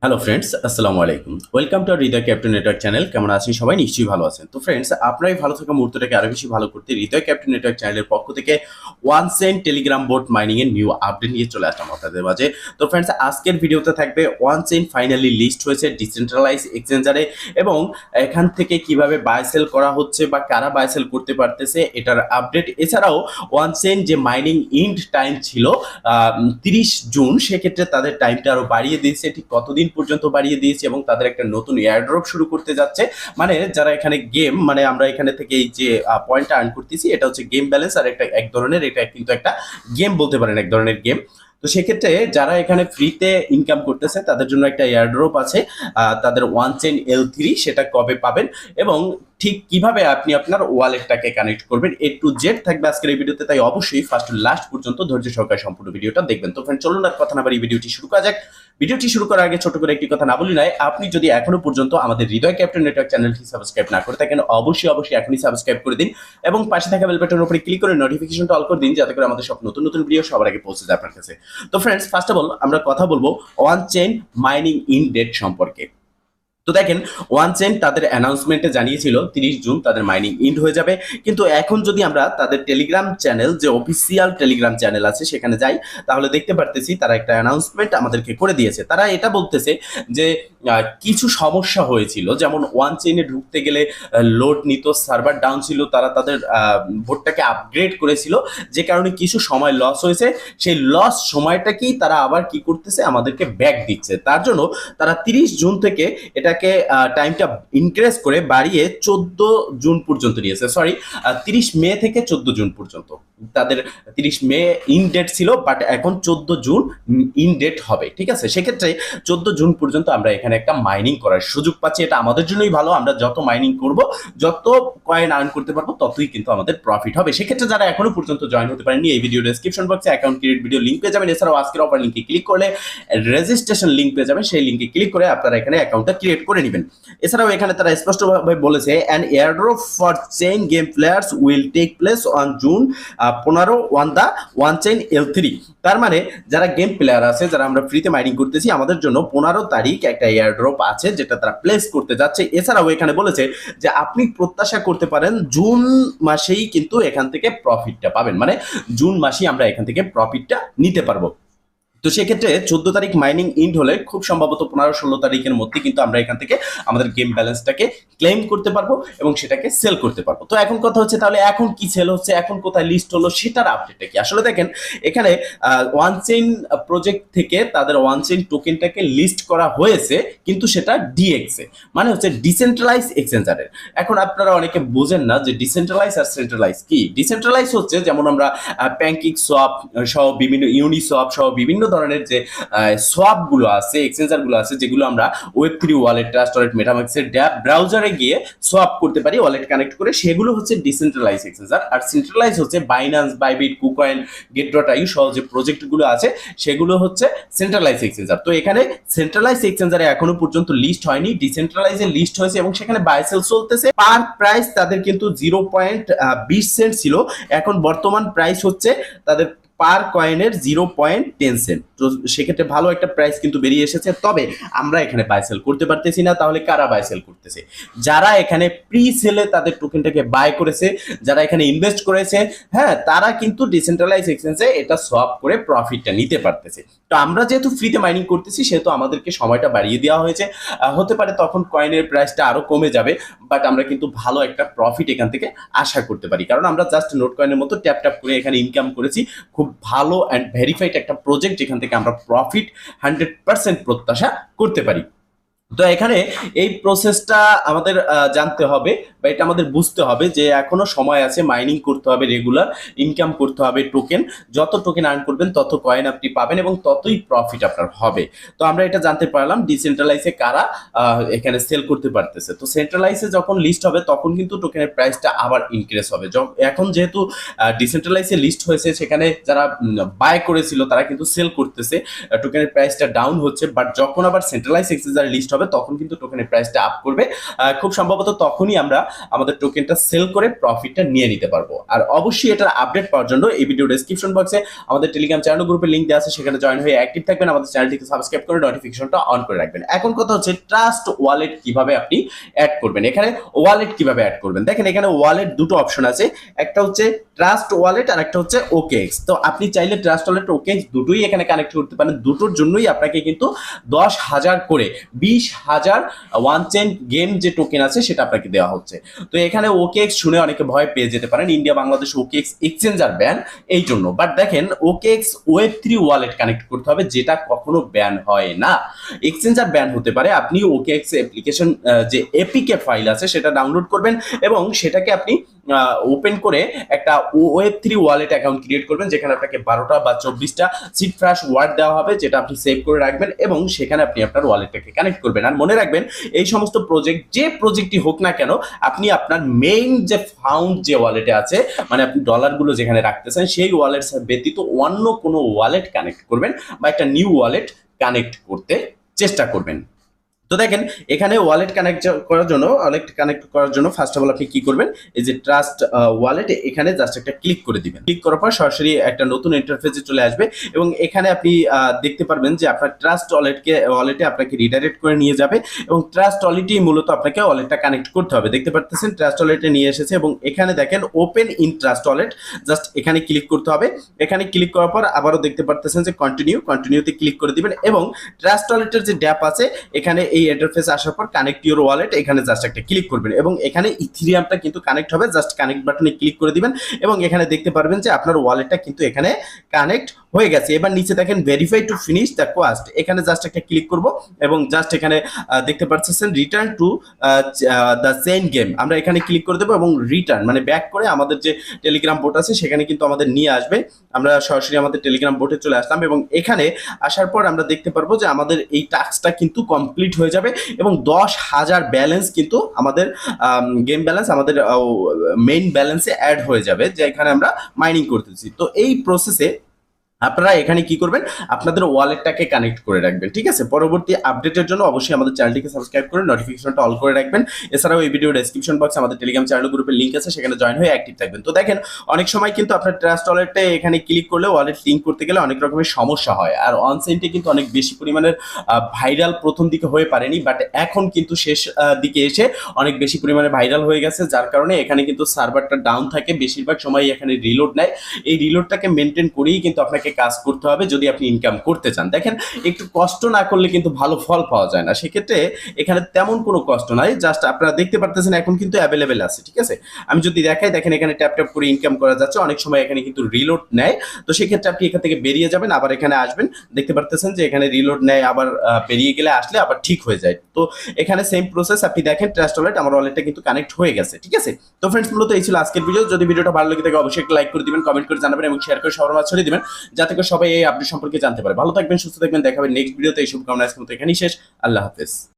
Hello friends, আসসালামু আলাইকুম। Welcome to Hridoy captain network channel. কেমন আছেন সবাই? নিশ্চয়ই ভালো আছেন। তো ফ্রেন্ডস, আপনার এই ভালো থাকা মুহূর্তটাকে আরো বেশি ভালো করতে হৃদয় ক্যাপ্টেন নেটওয়ার্ক চ্যানেলের পক্ষ থেকে one Saint Telegram boat mining এর নিউ আপডেট নিয়ে চলে আসলাম আপনাদের মাঝে। তো ফ্রেন্ডস, আজকের ভিডিওতে থাকবে ওয়ান সেন্ট ফাইনালি লিস্ট হয়েছে ডিসেন্ট্রালাইজ এক্সচেঞ্জারে, এবং এখান থেকে কিভাবে বাই সেল করা হচ্ছে বা কারা বাই সেল করতে পারতেছে এটার আপডেট। এছাড়াও ওয়ান সেন্ট যে মাইনিং ইন্ড টাইম ছিল 30 জুন, সেক্ষেত্রে তাদের টাইমটা আরো বাড়িয়ে দিয়েছে। ঠিক কতদিন পর্যন্ত বাড়িয়ে দিয়েছে এবং তাদের একটা নতুন এয়ারড্রপ শুরু করতে যাচ্ছে। মানে যারা এখানে গেম, মানে আমরা এখানে থেকে এই যে পয়েন্টটা আর্ন করতেছি, এটা হচ্ছে গেম ব্যালেন্স, আর একটা এক ধরনের, এটা কিন্তু একটা গেম বলতে পারেন, এক ধরনের গেম। তো সেক্ষেত্রে যারা এখানে ফ্রিতে ইনকাম করতেছে তাদের জন্য একটা এয়ারড্রপ আছে, তাদের ওয়ান চেইন L3, সেটা কবে পাবেন এবং ঠিক কিভাবে আপনি আপনার ওয়ালেটটাকে কানেক্ট করবেন, A to Z থাকবে আজকের এই ভিডিওতে। তাই অবশ্যই ফার্স্ট টু লাস্ট পর্যন্ত ধৈর্য সহকারে সম্পূর্ণ ভিডিওটা দেখবেন। তো ফ্রেন্ড, চলুন আর কথা না বাড়ি ভিডিওটি শুরু করা যাক। ভিডিওটি শুরু করার আগে ছোট করে একটি কথা না বলি নয়, আপনি যদি এখনো পর্যন্ত আমাদের হৃদয় ক্যাপ্টেন নেটওয়ার্ক চ্যানেলটি সাবস্ক্রাইব না করে থাকেন, অবশ্যই এখনই সাবস্ক্রাইব করে দিন এবং পাশে থাকা বেল বাটনের উপরে ক্লিক করে নোটিফিকেশনটা অল করে দিন, যাতে করে আমাদের সব নতুন নতুন ভিডিও সবার আগে পৌঁছে যায় আপনার কাছে। তো ফ্রেন্ডস, ফার্স্ট অফ অল আমরা কথা বলবো one chain mining in date সম্পর্কে। তো দেখেন, ওয়ান চেইন তাদের অ্যানাউন্সমেন্টে জানিয়েছিল 30 জুন তাদের মাইনিং ইন্ড হয়ে যাবে, কিন্তু এখন যদি আমরা তাদের টেলিগ্রাম চ্যানেল, যে অফিসিয়াল টেলিগ্রাম চ্যানেল আছে, সেখানে যাই, তাহলে দেখতে পারতেছি তারা একটা অ্যানাউন্সমেন্ট আমাদেরকে করে দিয়েছে। তারা এটা বলতেছে যে কিছু সমস্যা হয়েছিল, যেমন ওয়ান চেইনে ঢুকতে গেলে লোড নিত, সার্ভার ডাউন ছিল, তারা তাদের বোর্ডটাকে আপগ্রেড করেছিল, যে কারণে কিছু সময় লস হয়েছে। সেই লস সময়টাকেই তারা আবার কি করতেছে, আমাদেরকে ব্যাক দিচ্ছে। তার জন্য তারা 30 জুন থেকে এটাকে টাইমটা ইনক্রিজ করে বাড়িয়ে 14 জুন পর্যন্ত নিয়েছে। সরি, 30 মে থেকে 14 জুন পর্যন্ত। তাদের 30 মে ইন ডেট ছিল, বাট এখন 14 জুন ইন ডেট হবে। ঠিক আছে, সেক্ষেত্রে 14 জুন পর্যন্ত আমরা এখানে একটা মাইনিং করার সুযোগ পাচ্ছি। এটা আমাদের জন্যই ভালো, আমরা যত মাইনিং করব, যত কয়েন আর্ন করতে পারবো, ততই কিন্তু আমাদের প্রফিট হবে। সেক্ষেত্রে যারা এখনো পর্যন্ত জয়েন হতে পারেননি, এই ভিডিও ডেসক্রিপশন বক্সে অ্যাকাউন্ট ক্রিয়েট ভিডিও লিঙ্ক পেয়ে যাবেন। এছাড়াও আজকের অফার লিঙ্কে ক্লিক করলে রেজিস্ট্রেশন লিঙ্ক পেয়ে যাবেন, সেই লিঙ্কে ক্লিক করে আপনারা এখানে অ্যাকাউন্টটা ক্রিয়েট করে নেবেন। এছাড়াও এখানে তারা স্পষ্টভাবে বলেছে, an airdrop for chain game players will take place on June 15 on the one chain L3। তার মানে যারা গেম প্লেয়ার আছে, যারা আমরা ফ্রিতে মাইনিং করতেছি, আমাদের জন্য 15 তারিখ একটা এয়ারড্রপ আছে, যেটা তারা প্লেস করতে যাচ্ছে। এছাড়াও এখানে বলেছে যে আপনি প্রত্যাশা করতে পারেন জুন মাসেই কিন্তু এখান থেকে প্রফিটটা পাবেন, মানে জুন মাসেই আমরা এখান থেকে প্রফিটটা নিতে পারবো। তো সেক্ষেত্রে 14 তারিখ মাইনিং ইন্ড হলে খুব সম্ভবত 15-16 তারিখের মধ্যে কিন্তু আমরা এখান থেকে আমাদের গেম ব্যালেন্সটাকে ক্লেম করতে পারবো এবং সেটাকে সেল করতে পারবো। তো এখন কথা হচ্ছে, তাহলে এখন কি সেল হচ্ছে, এখন কোথায় লিস্ট হলো, সেটার আপডেটটা কি? আসলে দেখেন, এখানে ওয়ান চেইন প্রজেক্ট থেকে তাদের ওয়ান চেইন টোকেনটাকে লিস্ট করা হয়েছে, কিন্তু সেটা ডিএক্সে, মানে হচ্ছে ডিসেন্ট্রালাইজ এক্সচেঞ্জারের। এখন আপনারা অনেকে বোঝেন না যে ডিসেন্ট্রালাইজ আর সেন্ট্রালাইজ কি। ডিসেন্ট্রালাইজ হচ্ছে যেমন আমরা প্যানকেক সোয়াপ সহ বিভিন্ন ইউনিসোয়াপ সহ বিভিন্ন ধরনের যে সোয়াপ গুলো আছে, এক্সচেঞ্জার গুলো আছে, যেগুলো আমরা ওয়েব3 ওয়ালেট, ট্রাস্ট ওয়ালেট, মেটামাক্সের ড্যাপ ব্রাউজারে গিয়ে সোয়াপ করতে পারি ওয়ালেট কানেক্ট করে, সেগুলো হচ্ছে ডিসেন্ট্রালাইজ এক্সচেঞ্জার। আর সেন্ট্রালাইজ হচ্ছে বাইন্যান্স, বাইবিট, কুকয়েন, গেট.আইও সহ যে প্রজেক্ট গুলো আছে, সেগুলো হচ্ছে সেন্ট্রালাইজ এক্সচেঞ্জার। তো এখানে সেন্ট্রালাইজ এক্সচেঞ্জারে এখনো পর্যন্ত লিস্ট হয়নি, ডিসেন্ট্রালাইজে লিস্ট হয়েছে এবং সেখানে বাই সেল চলতেছে। পার প্রাইস তাদের কিন্তু 0.20 সেন্ট ছিল, এখন বর্তমান প্রাইস হচ্ছে তাদের পার কয়েনের 0.10 সেন্ট। তো সেক্ষেত্রে ভালো একটা প্রাইস কিন্তু বেরিয়ে এসেছে। তবে আমরা এখানে বাই সেল করতে পারতেছি না। তাহলে কারা বাই সেল করতেছে? যারা এখানে প্রি সেলে তাদের টোকেনটাকে বাই করেছে, যারা এখানে ইনভেস্ট করেছে, হ্যাঁ, তারা কিন্তু ডিসেন্ট্রালাইজ এক্সচেঞ্জে এটা সোয়াপ করে প্রফিটটা নিতে পারতেছে। তো আমরা যেহেতু ফ্রিতে মাইনিং করতেছি, সেহেতু আমাদেরকে সময়টা বাড়িয়ে দেওয়া হয়েছে। হতে পারে তখন কয়েনের প্রাইসটা আরো কমে যাবে, বাট আমরা কিন্তু ভালো একটা প্রফিট এখান থেকে আশা করতে পারি, কারণ আমরা জাস্ট নোট কয়েনের মতো ট্যাপ ট্যাপ করে এখানে ইনকাম করেছি। খুব ভালো অ্যান্ড ভেরিফাইড একটা প্রজেক্ট, যেখান থেকে আমরা প্রফিট 100% প্রত্যাশা করতে পারি। তো এখানে এই প্রসেসটা আমাদের জানতে হবে, বা এটা আমাদের বুঝতে হবে যে এখনো সময় আছে, মাইনিং করতে হবে, রেগুলার ইনকাম করতে হবে টোকেন। যত টোকেন আর্ন করবেন তত কয়েন আপনি পাবেন এবং ততই প্রফিট আপনার হবে। তো আমরা এটা জানতে পারলাম ডিসেন্ট্রালাইজে কারা এখানে সেল করতে পারতেছে। তো সেন্ট্রালাইজে যখন লিস্ট হবে তখন কিন্তু টোকেনের প্রাইসটা আবার ইনক্রিজ হবে। এখন যেহেতু ডিসেন্ট্রালাইজে লিস্ট হয়েছে, সেখানে যারা বাই করেছিল তারা কিন্তু সেল করতেছে, টোকেনের প্রাইসটা ডাউন হচ্ছে। বাট যখন আবার সেন্ট্রালাইজ এক্সচেঞ্জারে লিস্ট হবে, তখন কিন্তু টোকেনের প্রাইসটা আপ করবে। খুব সম্ভবত তখনই আমরা আমাদের টোকেনটা সেল করে প্রফিটটা নিয়ে নিতে পারবো। আর অবশ্যই এটার আপডেট পাওয়ার জন্য এই ভিডিও ডেসক্রিপশন বক্সে আমাদের টেলিগ্রাম চ্যানেল গ্রুপের লিংক দেওয়া আছে, সেখানে জয়েন হয়ে অ্যাক্টিভ থাকবেন, আমাদের চ্যানেলটিকে সাবস্ক্রাইব করে নোটিফিকেশনটা অন করে রাখবেন। এখন কথা হচ্ছে ট্রাস্ট ওয়ালেট কিভাবে আপনি অ্যাড করবেন। এখানে ওয়ালেট কিভাবে অ্যাড করবেন, দেখেন এখানে ওয়ালেট দুটো অপশন আছে, একটা হচ্ছে ট্রাস্ট ওয়ালেট আর একটা হচ্ছে ওকেএক্স। তো আপনি চাইলে ট্রাস্ট ওয়ালেট ওকেএক্স দুটোই এখানে কানেক্ট করতে পারেন। দুটোর জন্যই আপনাকে কিন্তু 10,000 করে 20,000 ওয়ান চেন গেম যে টোকেন আছে সেটা আপনাকে দেওয়া হচ্ছে। তো এখানে ওকেএক্স শুনে অনেকে ভয় পেয়ে যেতে পারেন, India Bangladesh OKX exchanger ban এই জন্য। বাট দেখেন ওকেএক্স ওয়েব3 ওয়ালেট কানেক্ট করতে হবে, যেটা কখনো ব্যান হয় না। এক্সচেঞ্জার ব্যান হতে পারে, আপনি ওকেএক্স অ্যাপ্লিকেশন যে এপিকে ফাইল আছে সেটা ডাউনলোড করবেন এবং সেটাকে আপনি ওপেন করে একটা ওয়েব3 ওয়ালেট অ্যাকাউন্ট ক্রিয়েট করবেন, যেখানে আপনাকে 12টা বা 24টা সিট ফ্র্যাশ ওয়ার্ড দেওয়া হবে, যেটা আপনি সেভ করে রাখবেন এবং সেখানে আপনি আপনার ওয়ালেটটাকে কানেক্ট করবেন। আর মনে রাখবেন এই সমস্ত প্রজেক্ট, যে প্রজেক্টই হোক না কেন, আপনি আপনার মেইন যে ফাউন্ড যে ওয়ালেটে আছে, মানে আপনি ডলারগুলো যেখানে রাখতেছেন সেই ওয়ালেট ব্যতীত অন্য কোনো ওয়ালেট কানেক্ট করবেন বা একটা নিউ ওয়ালেট কানেক্ট করতে চেষ্টা করবেন। তো দেখেন এখানে ওয়ালেট কানেক্ট করার জন্য ফার্স্ট অফ অল আপনি কি করবেন, এই যে ট্রাস্ট ওয়ালেট, এখানে জাস্ট একটা ক্লিক করে দিবেন। ক্লিক করার পর সরাসরি একটা নতুন ইন্টারফেসে চলে আসবে এবং এখানে আপনি দেখতে পারবেন যে আপনার ট্রাস্ট ওয়ালেটে আপনাকে রিডাইরেক্ট করে নিয়ে যাবে এবং ট্রাস্ট ওয়ালেটই মূলত আপনাকে ওয়ালেটটা কানেক্ট করতে হবে। দেখতে পাচ্ছেন ট্রাস্ট ওয়ালেটে নিয়ে এসেছে এবং এখানে দেখেন open in trust wallet, just এখানে ক্লিক করতে হবে। এখানে ক্লিক করার পর আবারও দেখতে পাচ্ছেন যে কন্টিনিউতে ক্লিক করে দিবেন এবং ট্রাস্ট ওয়ালেটের যে ড্যাপ আছে এখানে এই ইন্টারফেস আসার পর কানেক্ট ইউর ওয়ালেট, এখানে জাস্ট একটা ক্লিক করবেন এবং এখানে ইথিরিয়ামটা কিন্তু কানেক্ট হবে। জাস্ট কানেক্ট বাটনে ক্লিক করে দিবেন এবং এখানে দেখতে পারবেন যে আপনার ওয়ালেটটা কিন্তু এখানে কানেক্ট হয়ে গেছে। এবার নিচে দেখেন verify to finish the quashed, এখানে জাস্ট একটা ক্লিক করব এবং জাস্ট এখানে দেখতে পাচ্ছেন return to the chain game, আমরা এখানে ক্লিক করে দেবো এবং রিটার্ন মানে ব্যাক করে আমাদের যে টেলিগ্রাম বোট আছে সেখানে কিন্তু আমাদের নিয়ে আসবে। আমরা সরাসরি আমাদের টেলিগ্রাম বোটে চলে আসলাম এবং এখানে আসার পর আমরা দেখতে পারবো যে আমাদের এই টাস্কটা কিন্তু কমপ্লিট হয়ে যাবে এবং 10,000 ব্যালেন্স কিন্তু আমাদের গেম ব্যালেন্স আমাদের মেইন ব্যালেন্সে অ্যাড হয়ে যাবে, যে এখানে আমরা মাইনিং করতেছি। তো এই প্রসেসে আপনারা এখানে কি করবেন, আপনাদের ওয়ালেটটাকে কানেক্ট করে রাখবেন। ঠিক আছে, পরবর্তী আপডেটের জন্য অবশ্যই আমাদের চ্যানেলটিকে সাবস্ক্রাইব করে নোটিফিকেশনটা অল করে রাখবেন। এছাড়াও এই ভিডিও ডেসক্রিপশন বক্সে আমাদের টেলিগ্রাম চ্যানেল গ্রুপের লিংক আছে, সেখানে জয়েন হয়ে অ্যাক্টিভ থাকবেন। তো দেখেন অনেক সময় কিন্তু আপনার ট্রাস্ট ওয়ালেটে এখানে ক্লিক করলে ওয়ালেট লিঙ্ক করতে গেলে অনেক রকমের সমস্যা হয়, আর অনসাইটে কিন্তু অনেক বেশি পরিমাণের ভাইরাল প্রথম দিকে হয়ে পারেনি, বাট এখন কিন্তু শেষ দিকে এসে অনেক বেশি পরিমাণে ভাইরাল হয়ে গেছে, যার কারণে এখানে কিন্তু সার্ভারটা ডাউন থাকে, বেশিরভাগ সময় এখানে রিলোড নেয়। এই রিলোডটাকে মেনটেন করেই কিন্তু আপনাকে কাজ করতে হবে যদি আপনি ইনকাম করতে চান। দেখেন একটু কষ্ট না করলে কিন্তু ভালো ফল পাওয়া যায় না, সেক্ষেত্রে এখানে তেমন কোনো কষ্ট নাই। জাস্ট আপনারা দেখতে পারতেছেন এখন কিন্তু অ্যাভেলেবেল আছে। ঠিক আছে, আমি যদি দেখাই, দেখেন এখানে ট্যাপ ট্যাপ করে ইনকাম করা যাচ্ছে। অনেক সময় এখানে কিন্তু রিলোড নেয়, তো সেক্ষেত্রে আপনি এখান থেকে বেরিয়ে যাবেন, আবার এখানে আসবেন। দেখতে পারতেছেন যে এখানে রিলোড নেয়, আবার বেরিয়ে গেলে আসলে আবার ঠিক হয়ে যায়। তো এখানে সেম প্রসেস, আপনি দেখেন ট্রাস্ট ওয়ালেট, আমার ওয়ালেটটা কিন্তু কানেক্ট হয়ে গেছে। ঠিক আছে, তো ফ্রেন্ডস মূলত এই ছিল আজকের ভিডিও। যদি ভিডিওটা ভালো লাগে থাকে অবশ্যই একটা লাইক করে দিবেন, কমেন্ট করে জানাবেন এবং শেয়ার করে সবার মাঝে ছড়িয়ে দিবেন, যাতে করে সবাই এই আপডেট সম্পর্কে জানতে পারে। ভালো থাকবেন, সুস্থ থাকবেন, দেখা হবে নেক্সট ভিডিওতে। এই শুভকামনা আজকের মতো এখানেই শেষ। আল্লাহ হাফেজ।